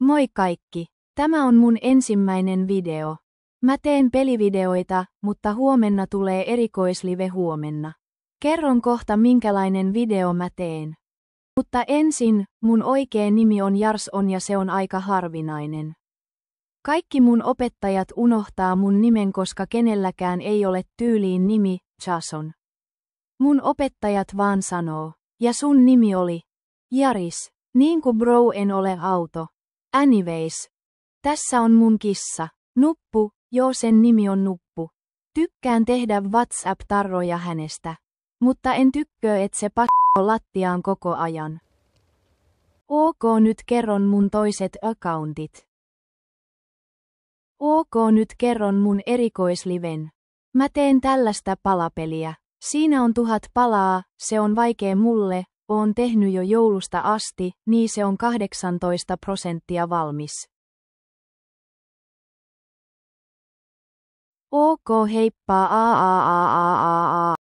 Moi kaikki! Tämä on mun ensimmäinen video. Mä teen pelivideoita, mutta huomenna tulee erikoislive huomenna. Kerron kohta minkälainen video mä teen. Mutta ensin, mun oikea nimi on Jarsson ja se on aika harvinainen. Kaikki mun opettajat unohtaa mun nimen, koska kenelläkään ei ole tyyliin nimi, Jason. Mun opettajat vaan sanoo, ja sun nimi oli Jaris, niin kuin bro en ole auto. Anyways. Tässä on mun kissa. Nuppu, joo sen nimi on Nuppu. Tykkään tehdä WhatsApp-tarroja hänestä. Mutta en tykkää et se p***o lattiaan koko ajan. Ok nyt kerron mun toiset accountit. Ok nyt kerron mun erikoisliven. Mä teen tällaista palapeliä. Siinä on 1000 palaa, se on vaikea mulle, oon tehnyt jo joulusta asti, niin se on 18% valmis. Ok heippa